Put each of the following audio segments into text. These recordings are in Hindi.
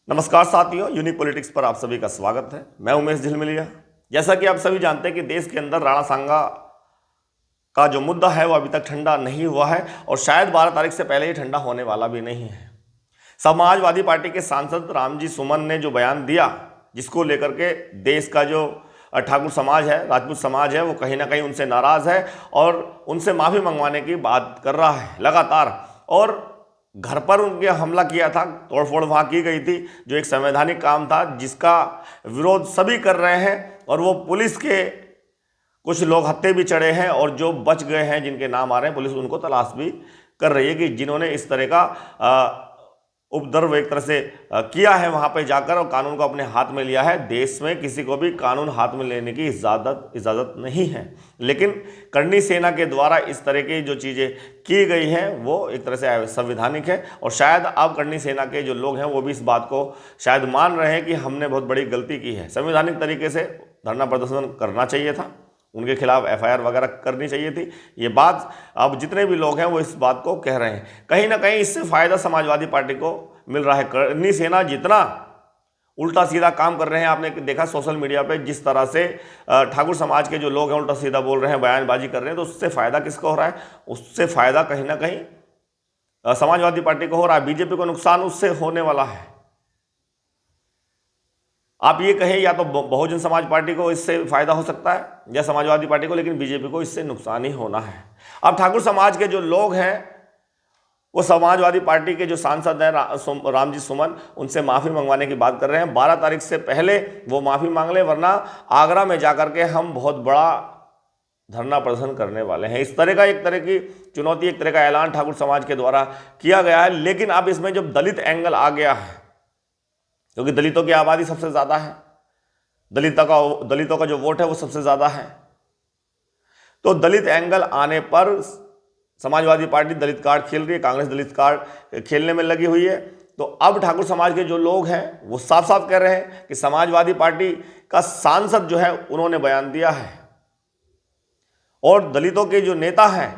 नमस्कार साथियों, यूनिक पॉलिटिक्स पर आप सभी का स्वागत है। मैं उमेश झिलमिलिया। जैसा कि आप सभी जानते हैं कि देश के अंदर राणा सांगा का जो मुद्दा है वो अभी तक ठंडा नहीं हुआ है और शायद 12 तारीख से पहले ही ठंडा होने वाला भी नहीं है। समाजवादी पार्टी के सांसद रामजी सुमन ने जो बयान दिया, जिसको लेकर के देश का जो ठाकुर समाज है, राजपूत समाज है, वो कहीं ना कहीं उनसे नाराज है और उनसे माफ़ी मंगवाने की बात कर रहा है लगातार। और घर पर उनके हमला किया था, तोड़फोड़ वहाँ की गई थी, जो एक संवैधानिक काम था जिसका विरोध सभी कर रहे हैं। और वो पुलिस के कुछ लोग हत्थे भी चढ़े हैं और जो बच गए हैं, जिनके नाम आ रहे हैं, पुलिस उनको तलाश भी कर रही है कि जिन्होंने इस तरह का उपद्रव एक तरह से किया है वहाँ पे जाकर और कानून को अपने हाथ में लिया है। देश में किसी को भी कानून हाथ में लेने की इजाज़त नहीं है, लेकिन करनी सेना के द्वारा इस तरह की जो चीज़ें की गई हैं वो एक तरह से संवैधानिक है। और शायद अब करनी सेना के जो लोग हैं वो भी इस बात को शायद मान रहे हैं कि हमने बहुत बड़ी गलती की है। संवैधानिक तरीके से धरना प्रदर्शन करना चाहिए था, उनके खिलाफ एफआईआर वगैरह करनी चाहिए थी। ये बात अब जितने भी लोग हैं वो इस बात को कह रहे हैं। कहीं ना कहीं इससे फ़ायदा समाजवादी पार्टी को मिल रहा है। करनी सेना जितना उल्टा सीधा काम कर रहे हैं, आपने देखा सोशल मीडिया पे जिस तरह से ठाकुर समाज के जो लोग हैं उल्टा सीधा बोल रहे हैं, बयानबाजी कर रहे हैं, तो उससे फ़ायदा किसको हो रहा है? उससे फ़ायदा कहीं ना कहीं समाजवादी पार्टी को हो रहा है। बीजेपी को नुकसान उससे होने वाला है। आप ये कहें या तो बहुजन समाज पार्टी को इससे फायदा हो सकता है या समाजवादी पार्टी को, लेकिन बीजेपी को इससे नुकसान ही होना है। अब ठाकुर समाज के जो लोग हैं वो समाजवादी पार्टी के जो सांसद हैं रामजी सुमन, उनसे माफ़ी मंगवाने की बात कर रहे हैं। 12 तारीख से पहले वो माफ़ी मांग ले, वरना आगरा में जाकर के हम बहुत बड़ा धरना प्रदर्शन करने वाले हैं। इस तरह की चुनौती, एक तरह का ऐलान ठाकुर समाज के द्वारा किया गया है। लेकिन अब इसमें जब दलित एंगल आ गया है, क्योंकि दलितों की आबादी सबसे ज़्यादा है, दलितों का जो वोट है वो सबसे ज़्यादा है, तो दलित एंगल आने पर समाजवादी पार्टी दलित कार्ड खेल रही है, कांग्रेस दलित कार्ड खेलने में लगी हुई है। तो अब ठाकुर समाज के जो लोग हैं वो साफ साफ कह रहे हैं कि समाजवादी पार्टी का सांसद जो है उन्होंने बयान दिया है और दलितों के जो नेता हैं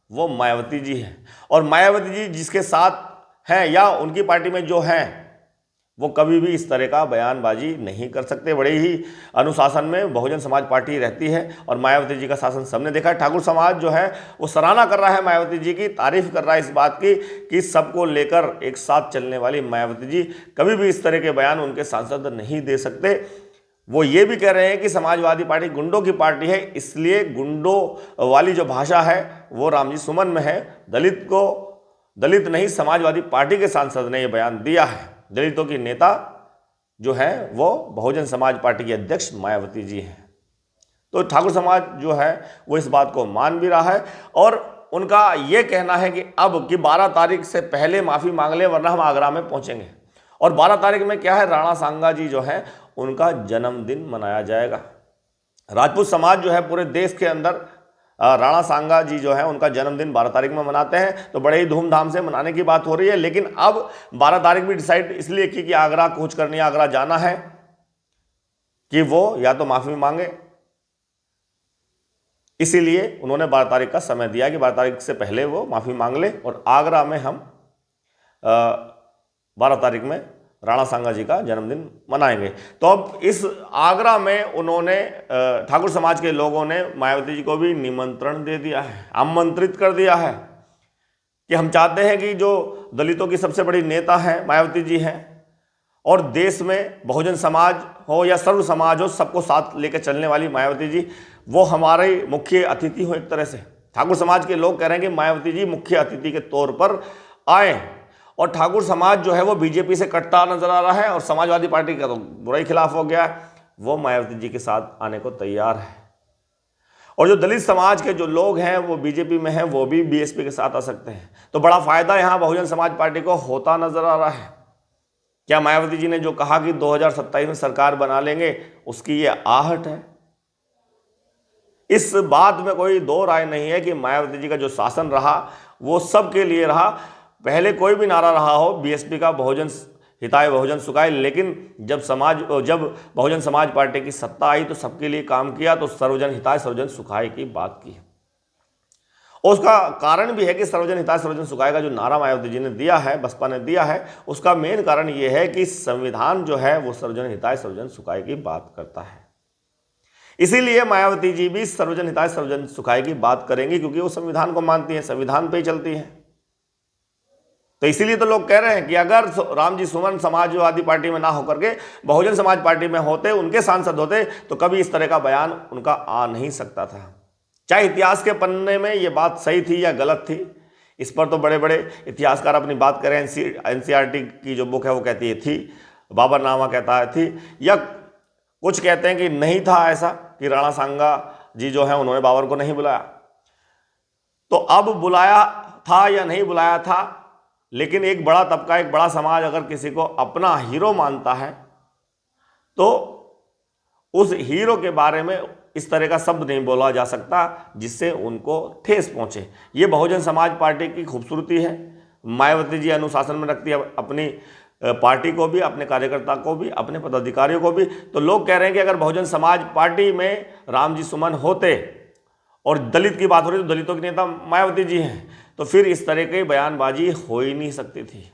वो मायावती जी हैं, और मायावती जी जिसके साथ हैं या उनकी पार्टी में जो हैं वो कभी भी इस तरह का बयानबाजी नहीं कर सकते। बड़े ही अनुशासन में बहुजन समाज पार्टी रहती है और मायावती जी का शासन सबने देखा है। ठाकुर समाज जो है वो सराहना कर रहा है मायावती जी की, तारीफ कर रहा है इस बात की कि सबको लेकर एक साथ चलने वाली मायावती जी कभी भी इस तरह के बयान उनके सांसद नहीं दे सकते। वो ये भी कह रहे हैं कि समाजवादी पार्टी गुंडों की पार्टी है, इसलिए गुंडों वाली जो भाषा है वो रामजी सुमन में है। दलित नहीं, समाजवादी पार्टी के सांसद ने यह बयान दिया है। दलितों की नेता जो है वो बहुजन समाज पार्टी के अध्यक्ष मायावती जी हैं। तो ठाकुर समाज जो है वो इस बात को मान भी रहा है और उनका ये कहना है कि अब कि 12 तारीख से पहले माफ़ी मांग ले, वरना हम आगरा में पहुंचेंगे। और 12 तारीख में क्या है, राणा सांगा जी जो है उनका जन्मदिन मनाया जाएगा। राजपूत समाज जो है पूरे देश के अंदर राणा सांगा जी जो है उनका जन्मदिन 12 तारीख में मनाते हैं, तो बड़े ही धूमधाम से मनाने की बात हो रही है। लेकिन अब 12 तारीख भी डिसाइड इसलिए की कि आगरा कूच करनी, आगरा जाना है कि वो या तो माफ़ी मांगे, इसीलिए उन्होंने 12 तारीख का समय दिया कि 12 तारीख से पहले वो माफ़ी मांग ले और आगरा में हम 12 तारीख में राणा सांगा जी का जन्मदिन मनाएंगे। तो अब इस आगरा में उन्होंने ठाकुर समाज के लोगों ने मायावती जी को भी निमंत्रण दे दिया है, आमंत्रित कर दिया है कि हम चाहते हैं कि जो दलितों की सबसे बड़ी नेता हैं मायावती जी हैं और देश में बहुजन समाज हो या सर्व समाज हो, सबको साथ लेकर चलने वाली मायावती जी वो हमारे मुख्य अतिथि हो। एक तरह से ठाकुर समाज के लोग कह रहे हैं कि मायावती जी मुख्य अतिथि के तौर पर आए, और ठाकुर समाज जो है वो बीजेपी से कटता नजर आ रहा है और समाजवादी पार्टी का तो बुरा ही खिलाफ हो गया, वो मायावती जी के साथ आने को तैयार है। और जो दलित समाज के जो लोग हैं वो बीजेपी में हैं, वो भी बीएसपी के साथ आ सकते हैं। तो बड़ा फायदा यहाँ बहुजन समाज पार्टी को होता नजर आ रहा है। क्या मायावती जी ने जो कहा कि 2027 में सरकार बना लेंगे, उसकी ये आहट है। इस बात में कोई दो राय नहीं है कि मायावती जी का जो शासन रहा वो सबके लिए रहा। पहले कोई भी नारा रहा हो बीएसपी का, बहुजन हिताय बहुजन सुखाय, लेकिन जब बहुजन समाज पार्टी की सत्ता आई तो सबके लिए काम किया, तो सर्वजन हिताय सर्वजन सुखाय की बात की। और उसका कारण भी है कि सर्वजन हिताय सर्वजन सुखाय का जो नारा मायावती जी ने दिया है, बसपा ने दिया है, उसका मेन कारण यह है कि संविधान जो है वो सर्वजन हिताय सर्वजन सुखाय की बात करता है। इसीलिए मायावती जी भी सर्वजन हिताय सर्वजन सुखाय की बात करेंगी, क्योंकि वो संविधान को मानती है, संविधान पे ही चलती है। तो इसीलिए तो लोग कह रहे हैं कि अगर रामजी सुमन समाजवादी पार्टी में ना होकर के बहुजन समाज पार्टी में होते, उनके सांसद होते, तो कभी इस तरह का बयान उनका आ नहीं सकता था। चाहे इतिहास के पन्ने में ये बात सही थी या गलत थी, इस पर तो बड़े बड़े इतिहासकार अपनी बात करें। एनसीईआरटी की जो बुक है वो कहती है थी, बाबरनामा कहता है थी, या कुछ कहते हैं कि नहीं था ऐसा, कि राणा सांगा जी जो है उन्होंने बाबर को नहीं बुलाया। तो अब बुलाया था या नहीं बुलाया था, लेकिन एक बड़ा तबका, एक बड़ा समाज अगर किसी को अपना हीरो मानता है तो उस हीरो के बारे में इस तरह का शब्द नहीं बोला जा सकता जिससे उनको ठेस पहुंचे। ये बहुजन समाज पार्टी की खूबसूरती है। मायावती जी अनुशासन में रखती है अपनी पार्टी को भी, अपने कार्यकर्ता को भी, अपने पदाधिकारियों को भी। तो लोग कह रहे हैं कि अगर बहुजन समाज पार्टी में रामजी सुमन होते और दलित की बात हो रही तो दलितों के नेता मायावती जी हैं, तो फिर इस तरह की बयानबाजी हो ही नहीं सकती थी।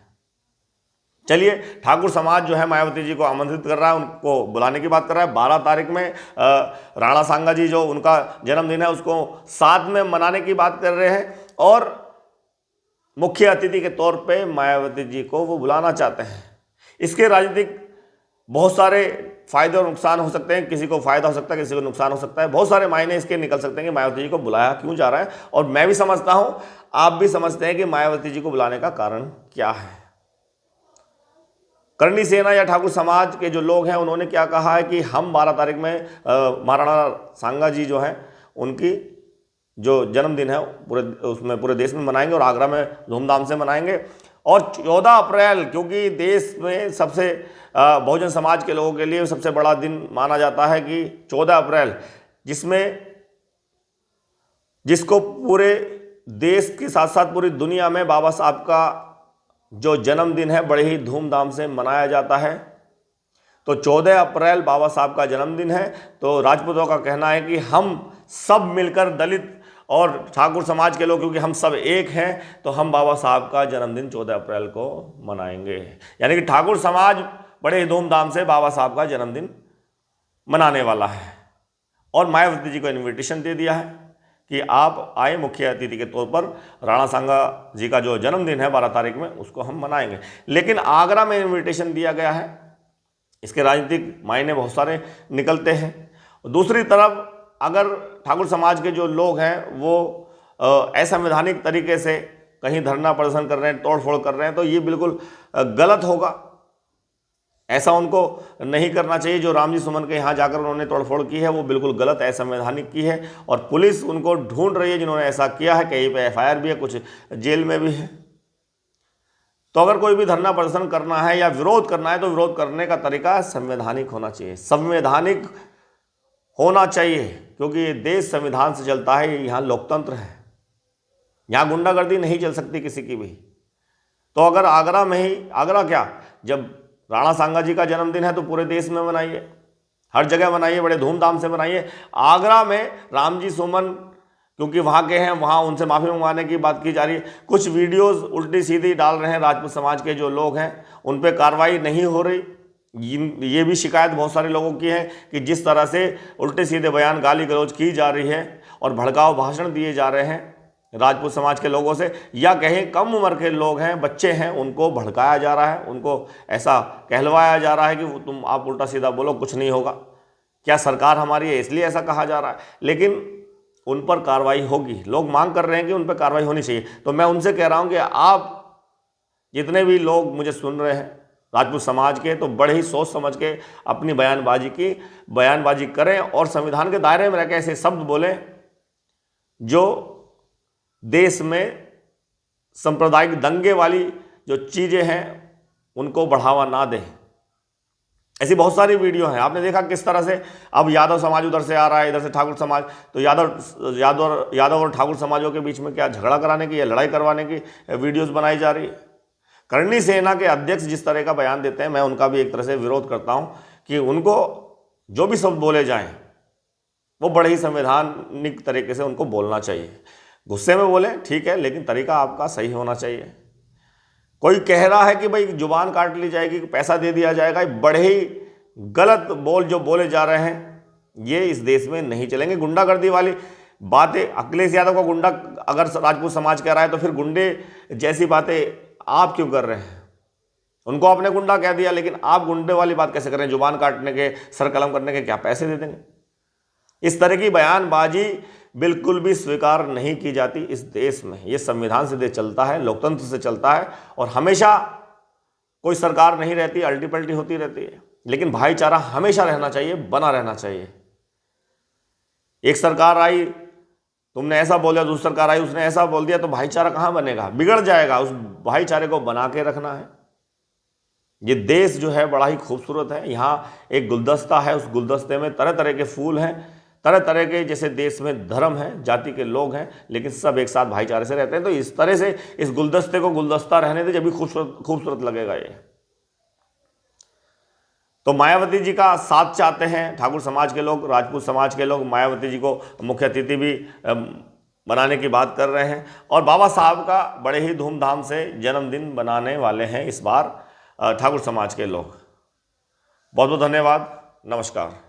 चलिए, ठाकुर समाज जो है मायावती जी को आमंत्रित कर रहा है, उनको बुलाने की बात कर रहा है। 12 तारीख में राणा सांगा जी जो उनका जन्मदिन है उसको साथ में मनाने की बात कर रहे हैं, और मुख्य अतिथि के तौर पे मायावती जी को वो बुलाना चाहते हैं। इसके राजनीतिक बहुत सारे फायदे और नुकसान हो सकते हैं। किसी को फायदा हो सकता है, किसी को नुकसान हो सकता है। बहुत सारे मायने इसके निकल सकते हैं कि मायावती जी को बुलाया क्यों जा रहा है, और मैं भी समझता हूं, आप भी समझते हैं कि मायावती जी को बुलाने का कारण क्या है। करणी सेना या ठाकुर समाज के जो लोग हैं उन्होंने क्या कहा है कि हम 12 तारीख में महाराणा सांगा जी जो हैं उनकी जो जन्मदिन है पूरे देश में मनाएंगे, और आगरा में धूमधाम से मनाएंगे। और 14 अप्रैल, क्योंकि देश में सबसे बहुजन समाज के लोगों के लिए सबसे बड़ा दिन माना जाता है कि 14 अप्रैल, जिसको पूरे देश के साथ साथ पूरी दुनिया में बाबा साहब का जो जन्मदिन है बड़े ही धूमधाम से मनाया जाता है। तो 14 अप्रैल बाबा साहब का जन्मदिन है। तो राजपूतों का कहना है कि हम सब मिलकर, दलित और ठाकुर समाज के लोग, क्योंकि हम सब एक हैं, तो हम बाबा साहब का जन्मदिन 14 अप्रैल को मनाएंगे। यानी कि ठाकुर समाज बड़े ही धूमधाम से बाबा साहब का जन्मदिन मनाने वाला है। और मायावती जी को इन्विटेशन दे दिया है कि आप आए मुख्य अतिथि के तौर पर, राणा सांगा जी का जो जन्मदिन है 12 तारीख में, उसको हम मनाएंगे। लेकिन आगरा में इन्विटेशन दिया गया है, इसके राजनीतिक मायने बहुत सारे निकलते हैं। दूसरी तरफ अगर ठाकुर समाज के जो लोग हैं वो असंवैधानिक तरीके से कहीं धरना प्रदर्शन कर रहे हैं, तोड़फोड़ कर रहे हैं, तो ये बिल्कुल गलत होगा। ऐसा उनको नहीं करना चाहिए। जो रामजी सुमन के यहाँ जाकर उन्होंने तोड़फोड़ की है वो बिल्कुल गलत, असंवैधानिक की है, और पुलिस उनको ढूंढ रही है जिन्होंने ऐसा किया है। कहीं पे FIR भी है, कुछ जेल में भी है। तो अगर कोई भी धरना प्रदर्शन करना है या विरोध करना है तो विरोध करने का तरीका संवैधानिक होना चाहिए, संवैधानिक होना चाहिए, क्योंकि ये देश संविधान से चलता है। यहाँ लोकतंत्र है, यहाँ गुंडागर्दी नहीं चल सकती किसी की भी। तो अगर आगरा में ही, आगरा क्या, जब राणा सांगा जी का जन्मदिन है तो पूरे देश में मनाइए, हर जगह मनाइए, बड़े धूमधाम से मनाइए। आगरा में रामजी सुमन क्योंकि वहाँ के हैं, वहाँ उनसे माफ़ी मंगवाने की बात की जा रही है। कुछ वीडियोस उल्टी सीधी डाल रहे हैं राजपूत समाज के जो लोग हैं, उन पर कार्रवाई नहीं हो रही। ये भी शिकायत बहुत सारे लोगों की है कि जिस तरह से उल्टे सीधे बयान, गाली गलौज की जा रही है और भड़काऊ भाषण दिए जा रहे हैं राजपूत समाज के लोगों से, या कहें कम उम्र के लोग हैं, बच्चे हैं, उनको भड़काया जा रहा है, उनको ऐसा कहलवाया जा रहा है कि आप उल्टा सीधा बोलो, कुछ नहीं होगा, क्या सरकार हमारी है इसलिए ऐसा कहा जा रहा है। लेकिन उन पर कार्रवाई होगी, लोग मांग कर रहे हैं कि उन पर कार्रवाई होनी चाहिए। तो मैं उनसे कह रहा हूं कि आप जितने भी लोग मुझे सुन रहे हैं राजपूत समाज के, तो बड़े ही सोच समझ के अपनी बयानबाजी करें, और संविधान के दायरे में रहकर ऐसे शब्द बोलें जो देश में सांप्रदायिक दंगे वाली जो चीज़ें हैं उनको बढ़ावा ना दें। ऐसी बहुत सारी वीडियो हैं, आपने देखा किस तरह से अब यादव समाज उधर से आ रहा है, इधर से ठाकुर समाज, तो यादव और ठाकुर समाजों के बीच में क्या झगड़ा कराने की या लड़ाई करवाने की वीडियोस बनाई जा रही है। करणी सेना के अध्यक्ष जिस तरह का बयान देते हैं, मैं उनका भी एक तरह से विरोध करता हूं कि उनको जो भी शब्द बोले जाएं वो बड़े ही संवैधानिक तरीके से उनको बोलना चाहिए। गुस्से में बोले ठीक है, लेकिन तरीका आपका सही होना चाहिए। कोई कह रहा है कि भाई जुबान काट ली जाएगी, पैसा दे दिया जाएगा, बड़े ही गलत बोल जो बोले जा रहे हैं, ये इस देश में नहीं चलेंगे। गुंडागर्दी वाली बातें, अखिलेश यादव का गुंडा अगर राजपूत समाज कह रहा है तो फिर गुंडे जैसी बातें आप क्यों कर रहे हैं? उनको आपने गुंडा कह दिया, लेकिन आप गुंडे वाली बात कैसे कर रहे हैं? जुबान काटने के, सर कलम करने के क्या पैसे दे देंगे? इस तरह की बयानबाजी बिल्कुल भी स्वीकार नहीं की जाती इस देश में। ये संविधान से देश चलता है, लोकतंत्र से चलता है, और हमेशा कोई सरकार नहीं रहती, अल्टी पल्टी होती रहती है, लेकिन भाईचारा हमेशा रहना चाहिए, बना रहना चाहिए। एक सरकार आई, तुमने ऐसा बोला, दूसरी सरकार आई, उसने ऐसा बोल दिया, तो भाईचारा कहाँ बनेगा? बिगड़ जाएगा। उस भाईचारे को बना के रखना है। ये देश जो है बड़ा ही खूबसूरत है। यहाँ एक गुलदस्ता है, उस गुलदस्ते में तरह तरह के फूल हैं, तरह तरह के, जैसे देश में धर्म है, जाति के लोग हैं, लेकिन सब एक साथ भाईचारे से रहते हैं। तो इस तरह से इस गुलदस्ते को गुलदस्ता रहने दे, जब भी खूबसूरत लगेगा ये। तो मायावती जी का साथ चाहते हैं ठाकुर समाज के लोग, राजपूत समाज के लोग। मायावती जी को मुख्य अतिथि भी बनाने की बात कर रहे हैं, और बाबा साहब का बड़े ही धूमधाम से जन्मदिन बनाने वाले हैं इस बार ठाकुर समाज के लोग। बहुत बहुत धन्यवाद, नमस्कार।